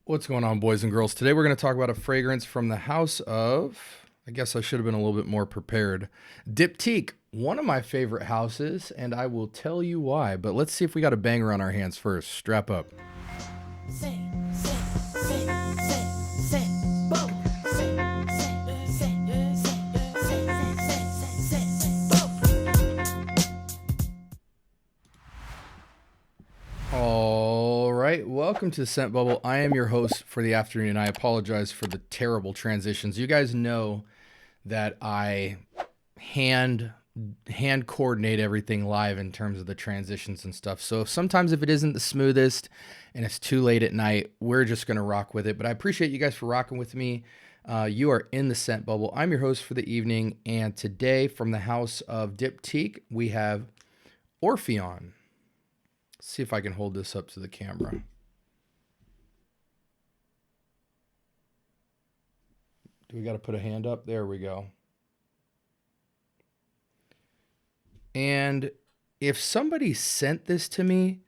What's going on, boys and girls? Today we're going to talk about a fragrance from the house of, I guess I should have been a little bit more prepared. Diptyque, one of my favorite houses, and I will tell you why. But let's see if we got a banger on our hands first. Strap up. All right, welcome to the Scent Bubble. I am your host for the afternoon. I apologize for the terrible transitions. You guys know that I hand coordinate everything live in terms of the transitions and stuff. So sometimes if it isn't the smoothest and it's too late at night, we're just going to rock with it. But I appreciate you guys for rocking with me. You are in the Scent Bubble. I'm your host for the evening. And today from the house of Diptyque, we have Orpheon. Let's see if I can hold this up to the camera. Do we got to put a hand up? There we go. And if somebody sent this to me,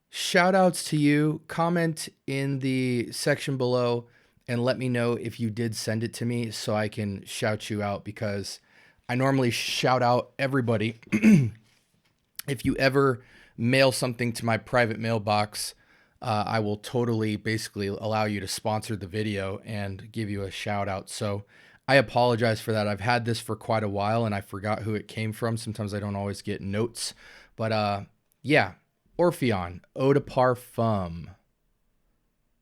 shout outs to you. Comment in the section below and let me know if you did send it to me so I can shout you out, because I normally shout out everybody. If you ever mail something to my private mailbox, I will totally basically allow you to sponsor the video and give you a shout out. So I apologize for that. I've had this for quite a while and I forgot who it came from. Sometimes I don't always get notes, but yeah, Orpheon Eau de Parfum.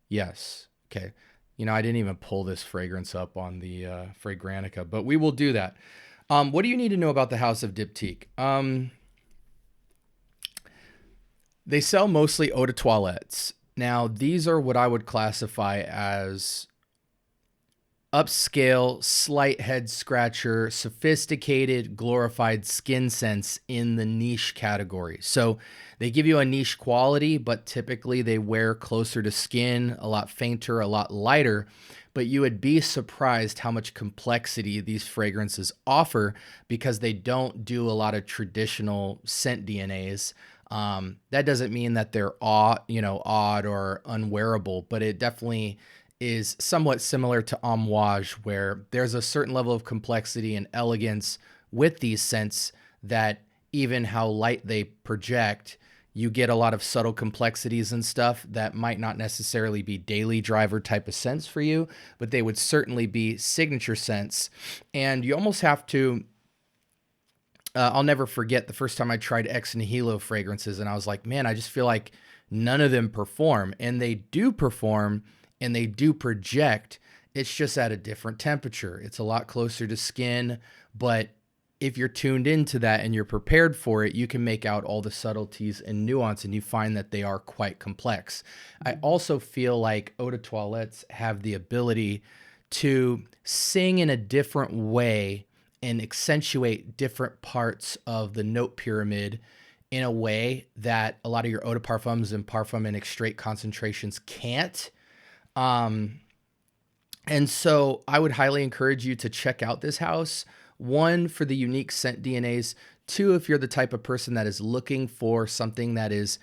Yes. Okay. You know, I didn't even pull this fragrance up on the Fragrantica, but we will do that. What do you need to know about the house of Diptyque? They sell mostly eau de toilettes. Now, these are what I would classify as upscale, slight head scratcher, sophisticated, glorified skin scents in the niche category. So they give you a niche quality, but typically they wear closer to skin, a lot fainter, a lot lighter. But you would be surprised how much complexity these fragrances offer because they don't do a lot of traditional scent DNAs. That doesn't mean that they're odd or unwearable, but it definitely is somewhat similar to Amouage, where there's a certain level of complexity and elegance with these scents that even how light they project, you get a lot of subtle complexities and stuff that might not necessarily be daily driver type of scents for you, but they would certainly be signature scents. And you almost have to I'll never forget the first time I tried Ex Nihilo fragrances, and I was like, man, I just feel like none of them perform. And they do perform, and they do project. It's just at a different temperature. It's a lot closer to skin, but if you're tuned into that and you're prepared for it, you can make out all the subtleties and nuance, and you find that they are quite complex. I also feel like eau de toilettes have the ability to sing in a different way and accentuate different parts of the note pyramid in a way that a lot of your eau de parfums and parfum and extrait concentrations can't. And so I would highly encourage you to check out this house. One, for the unique scent DNAs. Two, if you're the type of person that is looking for something that is,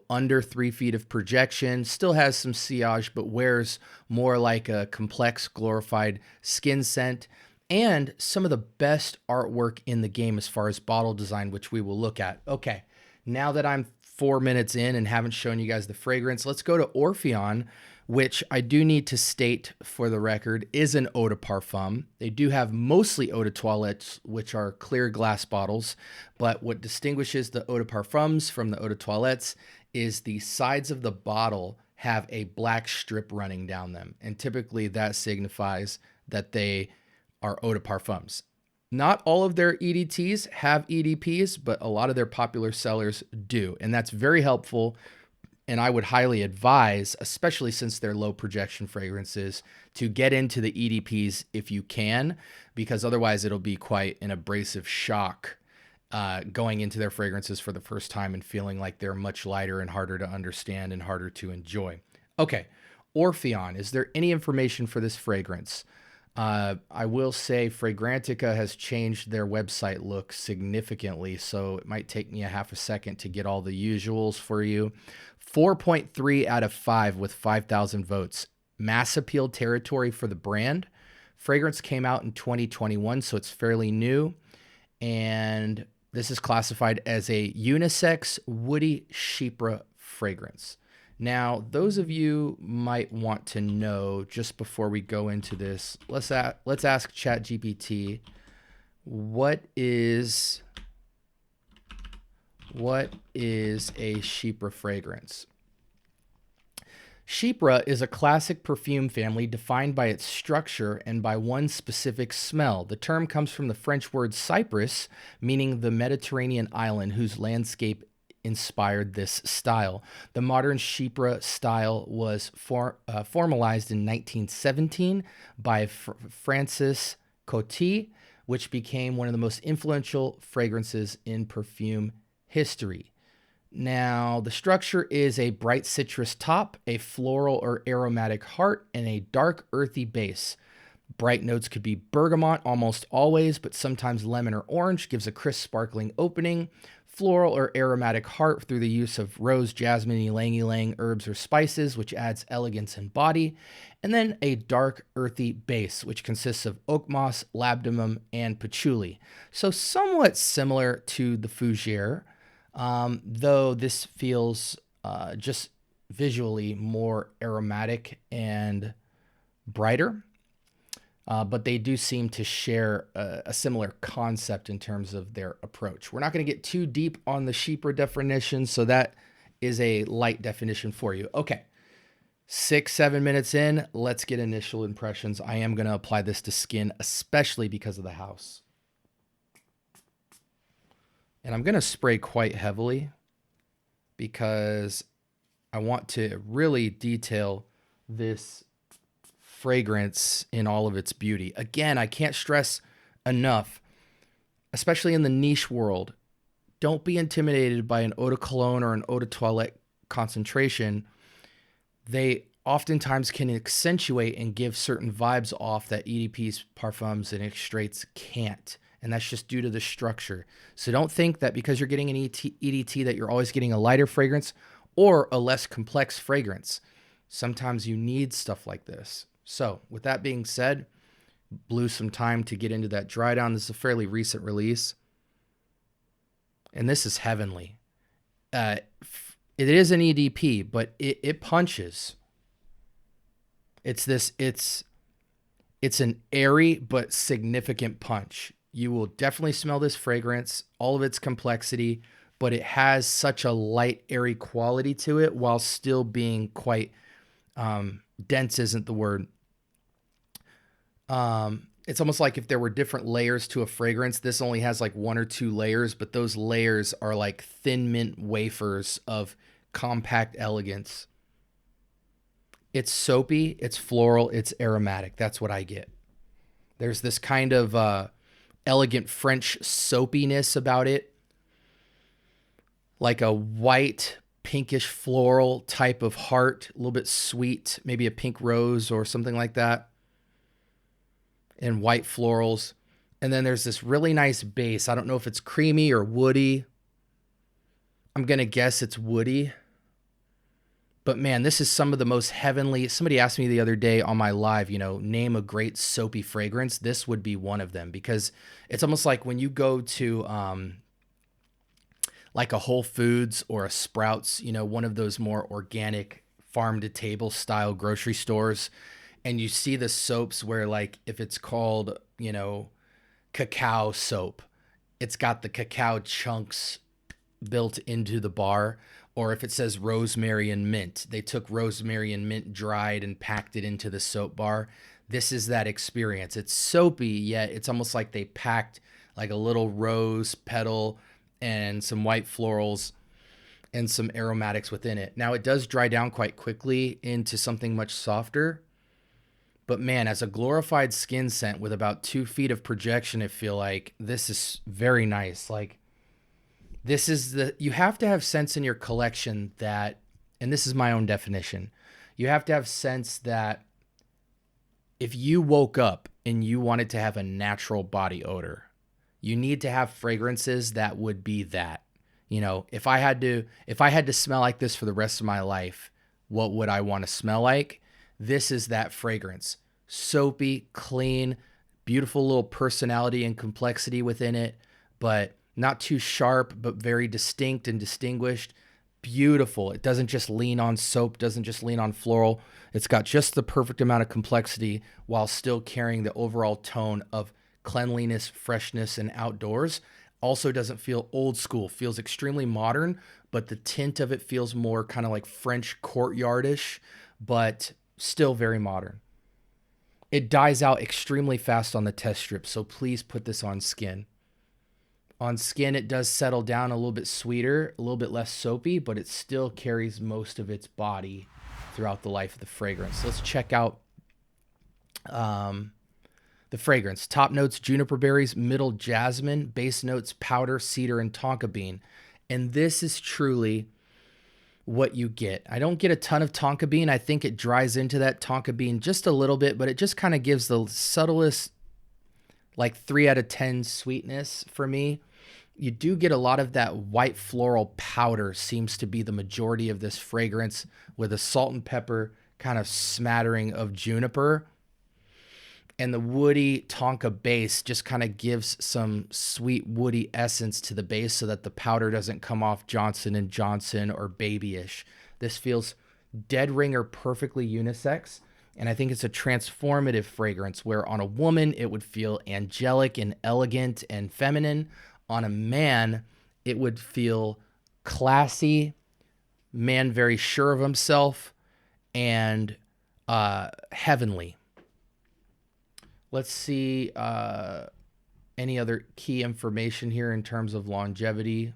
under 3 feet of projection, still has some sillage, but wears more like a complex, glorified skin scent. And some of the best artwork in the game as far as bottle design, which we will look at. Okay, now that I'm 4 minutes in and haven't shown you guys the fragrance, let's go to Orpheon, which I do need to state for the record is an eau de parfum. They do have mostly eau de toilettes, which are clear glass bottles. But what distinguishes the eau de parfums from the eau de toilettes is the sides of the bottle have a black strip running down them. And typically that signifies that they are eau de parfums. Not all of their EDTs have EDPs, but a lot of their popular sellers do. And that's very helpful. And I would highly advise, especially since they're low projection fragrances, to get into the EDPs if you can, because otherwise it'll be quite an abrasive shock going into their fragrances for the first time and feeling like they're much lighter and harder to understand and harder to enjoy. Okay, Orpheon, is there any information for this fragrance? I will say Fragrantica has changed their website look significantly, so it might take me a half a second to get all the usuals for you. 4.3 out of 5 with 5,000 votes. Mass appeal territory for the brand. Fragrance came out in 2021, so it's fairly new. And this is classified as a unisex woody-chypre fragrance. Now, those of you might want to know, just before we go into this, let's ask ChatGPT, what is a chypre fragrance? Chypre is a classic perfume family defined by its structure and by one specific smell. The term comes from the French word Cyprus, meaning the Mediterranean island whose landscape inspired this style. The modern chypre style was formalized in 1917 by Francis Coty, which became one of the most influential fragrances in perfume history. Now, the structure is a bright citrus top, a floral or aromatic heart, and a dark earthy base. Bright notes could be bergamot almost always, but sometimes lemon or orange gives a crisp, sparkling opening. Floral or aromatic heart through the use of rose, jasmine, ylang-ylang, herbs, or spices, which adds elegance and body. And then a dark, earthy base, which consists of oak moss, labdanum, and patchouli. So somewhat similar to the fougere, though this feels just visually more aromatic and brighter. But they do seem to share a similar concept in terms of their approach. We're not going to get too deep on the chypre definition, so that is a light definition for you. Okay, 6-7 minutes in, let's get initial impressions. I am going to apply this to skin, especially because of the house. And I'm going to spray quite heavily because I want to really detail this fragrance in all of its beauty. Again, I can't stress enough, especially in the niche world, don't be intimidated by an eau de cologne or an eau de toilette concentration. They oftentimes can accentuate and give certain vibes off that EDP's parfums and extracts can't. And that's just due to the structure. So don't think that because you're getting an EDT that you're always getting a lighter fragrance or a less complex fragrance. Sometimes you need stuff like this. So with that being said, blew some time to get into that dry down. This is a fairly recent release. And this is heavenly. It is an EDP, but it punches. It's an airy but significant punch. You will definitely smell this fragrance, all of its complexity, but it has such a light, airy quality to it while still being quite dense isn't the word. It's almost like if there were different layers to a fragrance. This only has like 1 or 2 layers, but those layers are like thin mint wafers of compact elegance. It's soapy, it's floral, it's aromatic. That's what I get. There's this kind of elegant French soapiness about it, like a white, pinkish floral type of heart, a little bit sweet, maybe a pink rose or something like that, and white florals. And then there's this really nice base. I don't know if it's creamy or woody. I'm going to guess it's woody. But man, this is some of the most heavenly. Somebody asked me the other day on my live, name a great soapy fragrance. This would be one of them because it's almost like when you go to like a Whole Foods or a Sprouts, one of those more organic farm to table style grocery stores, and you see the soaps where like if it's called, cacao soap, it's got the cacao chunks built into the bar. Or if it says rosemary and mint, they took rosemary and mint dried and packed it into the soap bar. This is that experience. It's soapy, yet it's almost like they packed like a little rose petal and some white florals and some aromatics within it. Now it does dry down quite quickly into something much softer. But man, as a glorified skin scent with about 2 feet of projection, I feel like this is very nice. Like, this is you have to have scents in your collection that, and this is my own definition, you have to have scents that if you woke up and you wanted to have a natural body odor, you need to have fragrances that would be that. if I had to smell like this for the rest of my life, what would I want to smell like? This is that fragrance. Soapy, clean, beautiful little personality and complexity within it, but not too sharp, but very distinct and distinguished. Beautiful. It doesn't just lean on soap, doesn't just lean on floral. It's got just the perfect amount of complexity while still carrying the overall tone of cleanliness, freshness, and outdoors. Also doesn't feel old school, feels extremely modern, but the tint of it feels more kind of like French courtyardish, but still very modern. It dies out extremely fast on the test strip, so please put this on skin. On skin, it does settle down a little bit sweeter, a little bit less soapy, but it still carries most of its body throughout the life of the fragrance. So let's check out the fragrance. Top notes, juniper berries, middle jasmine, base notes, powder, cedar, and tonka bean. And this is truly what you get. I don't get a ton of tonka bean. I think it dries into that tonka bean just a little bit, but it just kind of gives the subtlest, like 3 out of 10 sweetness for me. You do get a lot of that white floral powder, seems to be the majority of this fragrance, with a salt and pepper kind of smattering of juniper. And the woody tonka base just kind of gives some sweet woody essence to the base so that the powder doesn't come off Johnson & Johnson or babyish. This feels dead ringer perfectly unisex. And I think it's a transformative fragrance where on a woman, it would feel angelic and elegant and feminine. On a man, it would feel classy, man very sure of himself, and heavenly. Let's see any other key information here in terms of longevity.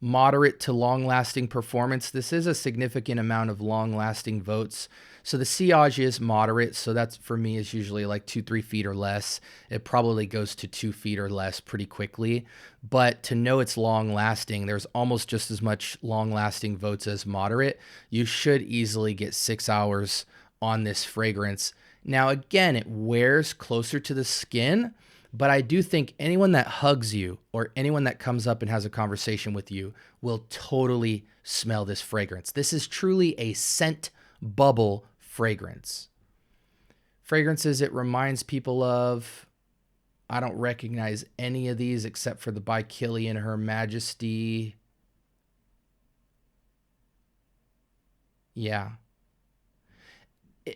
Moderate to long-lasting performance. This is a significant amount of long-lasting votes. So the sillage is moderate. So that's, for me, is usually like 2-3 feet or less. It probably goes to 2 feet or less pretty quickly. But to know it's long-lasting, there's almost just as much long-lasting votes as moderate. You should easily get 6 hours on this fragrance. Now, again, it wears closer to the skin, but I do think anyone that hugs you or anyone that comes up and has a conversation with you will totally smell this fragrance. This is truly a scent bubble fragrance. Fragrances it reminds people of, I don't recognize any of these except for the By Killian Her Majesty. Yeah.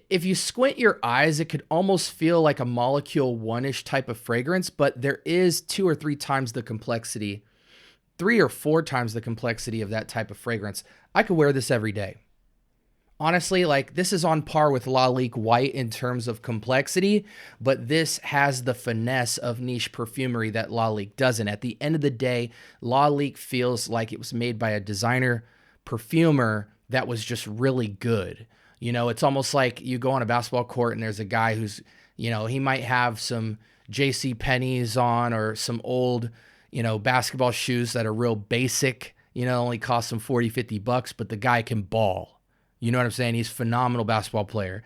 If you squint your eyes, it could almost feel like a molecule one-ish type of fragrance, but there is 2 or 3 times the complexity, 3 or 4 times the complexity of that type of fragrance. I could wear this every day. Honestly, like this is on par with Lalique White in terms of complexity, but this has the finesse of niche perfumery that Lalique doesn't. At the end of the day, Lalique feels like it was made by a designer perfumer that was just really good. You know, it's almost like you go on a basketball court and there's a guy who's, he might have some JC Penney's on or some old, basketball shoes that are real basic, only cost them $40-$50, but the guy can ball. You know what I'm saying? He's a phenomenal basketball player.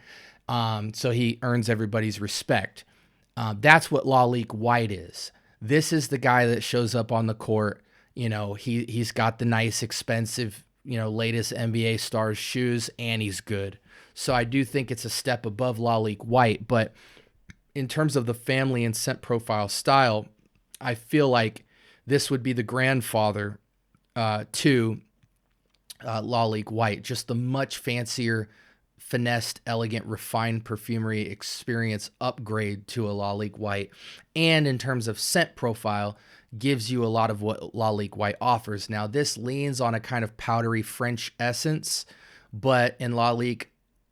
So he earns everybody's respect. That's what Lalique White is. This is the guy that shows up on the court. He's got the nice, expensive, latest NBA stars shoes, and he's good. So I do think it's a step above Lalique White, but in terms of the family and scent profile style, I feel like this would be the grandfather to Lalique White, just the much fancier, finessed, elegant, refined perfumery experience upgrade to a Lalique White. And in terms of scent profile, gives you a lot of what Lalique White offers. Now, this leans on a kind of powdery French essence, but in Lalique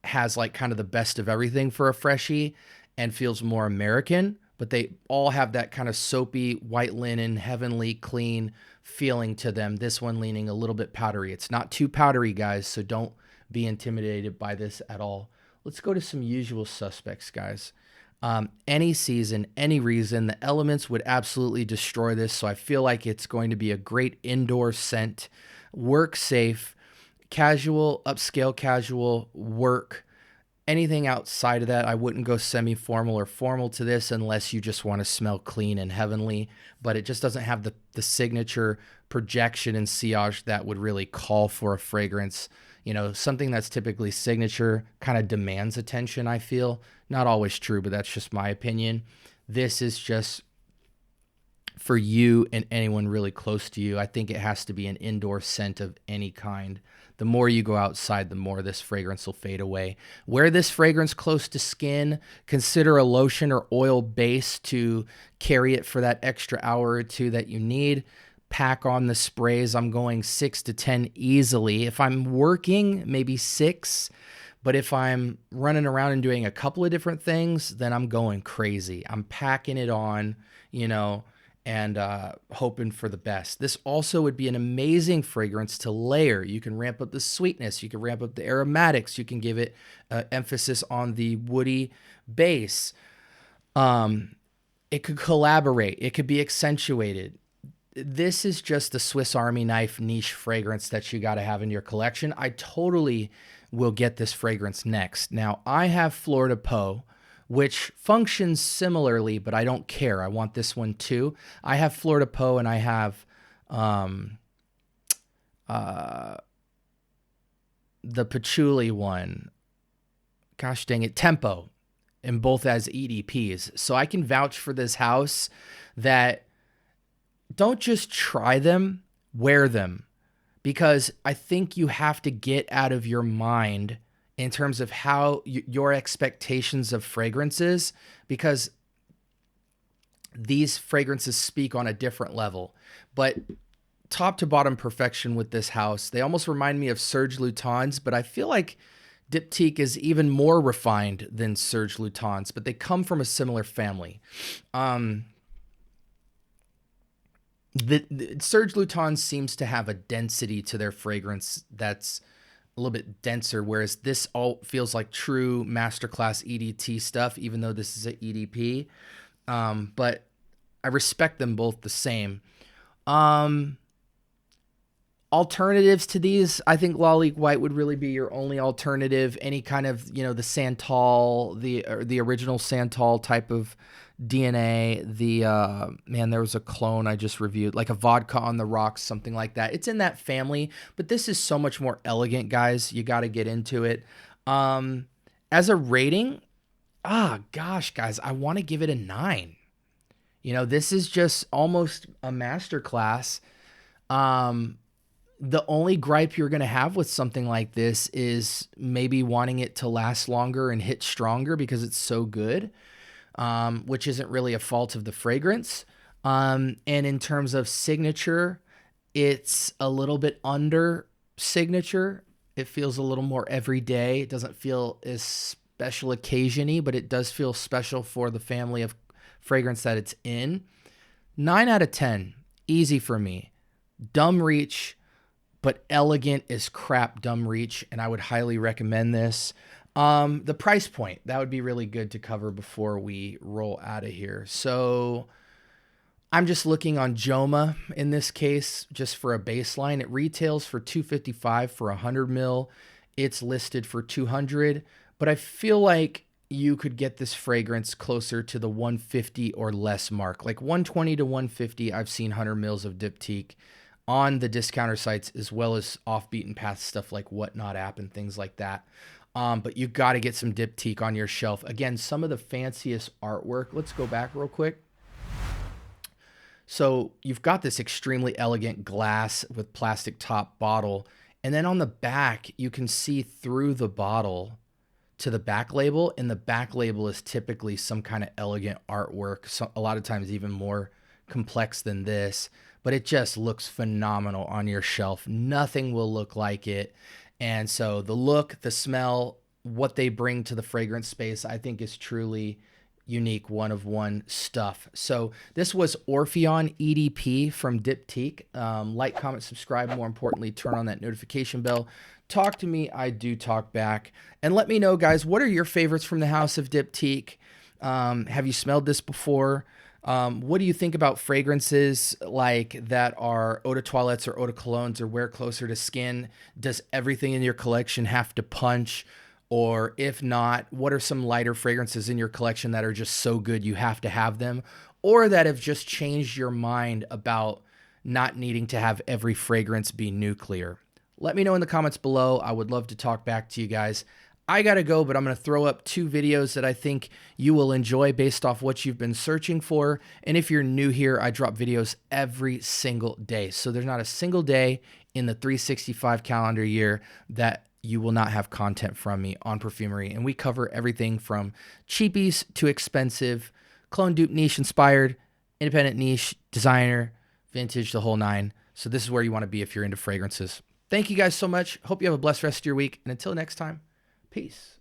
has like kind of the best of everything for a freshie and feels more American, but they all have that kind of soapy, white linen, heavenly, clean feeling to them. This one leaning a little bit powdery. It's not too powdery, guys, so don't be intimidated by this at all. Let's go to some usual suspects, guys. Any season, any reason, the elements would absolutely destroy this, so I feel like it's going to be a great indoor scent. Work safe, casual, upscale casual, work. Anything outside of that, I wouldn't go semi-formal or formal to this unless you just want to smell clean and heavenly, but it just doesn't have the signature projection and sillage that would really call for a fragrance. You know, something that's typically signature kind of demands attention, I feel. Not always true, but that's just my opinion. This is just for you and anyone really close to you. I think it has to be an indoor scent of any kind. The more you go outside, the more this fragrance will fade away. Wear this fragrance close to skin. Consider a lotion or oil base to carry it for that extra hour or two that you need. Pack on the sprays. I'm going 6 to 10 easily. If I'm working, maybe 6. But if I'm running around and doing a couple of different things, then I'm going crazy. I'm packing it on, you know, and hoping for the best. This also would be an amazing fragrance to layer. You can ramp up the sweetness. You can ramp up the aromatics. You can give it emphasis on the woody base. It could collaborate. It could be accentuated. This is just the Swiss Army knife niche fragrance that you got to have in your collection. I totally will get this fragrance next. Now, I have Florida Poe, which functions similarly, but I don't care. I want this one too. I have Florida Poe and I have the patchouli one. Gosh dang it, Tempo, and both as EDPs. So I can vouch for this house that don't just try them, wear them. Because I think you have to get out of your mind in terms of how your expectations of fragrances, because these fragrances speak on a different level. But top to bottom perfection with this house. They almost remind me of Serge Lutens, but I feel like Diptyque is even more refined than Serge Lutens, but they come from a similar family. The Serge Lutens seems to have a density to their fragrance that's a little bit denser, whereas this all feels like true masterclass EDT stuff, even though this is an EDP. But I respect them both the same. Alternatives to these, I think Lalique White would really be your only alternative. Any kind of, you know, the Santal, the original Santal type of DNA. Man, there was a clone I just reviewed, like a vodka on the rocks, something like that. It's in that family, but this is so much more elegant, guys. You got to get into it. As a rating, gosh, guys, I want to give it a 9. You know, this is just almost a masterclass. The only gripe you're going to have with something like this is maybe wanting it to last longer and hit stronger because it's so good, which isn't really a fault of the fragrance. And in terms of signature, it's a little bit under signature. It feels a little more everyday. It doesn't feel as special occasion-y, but it does feel special for the family of fragrance that it's in. 9 out of 10. Easy for me. Dumb reach, but elegant as crap dumb reach, and I would highly recommend this. The price point, that would be really good to cover before we roll out of here. So I'm just looking on Joma in this case, just for a baseline. It retails for $255 for 100 ml. It's listed for $200, but I feel like you could get this fragrance closer to the $150 or less mark. Like $120 to $150, I've seen 100 mils of Diptyque on the discounter sites, as well as off beaten path stuff like Whatnot app and things like that. But you got to get some Diptyque on your shelf. Again, some of the fanciest artwork. Let's go back real quick. So you've got this extremely elegant glass with plastic top bottle. And then on the back, you can see through the bottle to the back label. And the back label is typically some kind of elegant artwork. So a lot of times even more complex than this. But it just looks phenomenal on your shelf. Nothing will look like it. And so the look, the smell, what they bring to the fragrance space, I think is truly unique, one-of-one stuff. So this was Orpheon EDP from Diptyque. Like, comment, subscribe. More importantly, turn on that notification bell. Talk to me. I do talk back. And let me know, guys, what are your favorites from the house of Diptyque? Have you smelled this before? What do you think about fragrances like that are eau de toilettes or eau de colognes or wear closer to skin? Does everything in your collection have to punch? Or if not, what are some lighter fragrances in your collection that are just so good you have to have them, or that have just changed your mind about not needing to have every fragrance be nuclear? Let me know in the comments below. I would love to talk back to you guys. I gotta go, but I'm gonna throw up 2 videos that I think you will enjoy based off what you've been searching for. And if you're new here, I drop videos every single day. So there's not a single day in the 365 calendar year that you will not have content from me on perfumery. And we cover everything from cheapies to expensive, clone, dupe, niche inspired, independent, niche, designer, vintage, the whole 9. So this is where you want to be if you're into fragrances. Thank you guys so much. Hope you have a blessed rest of your week. And until next time, peace.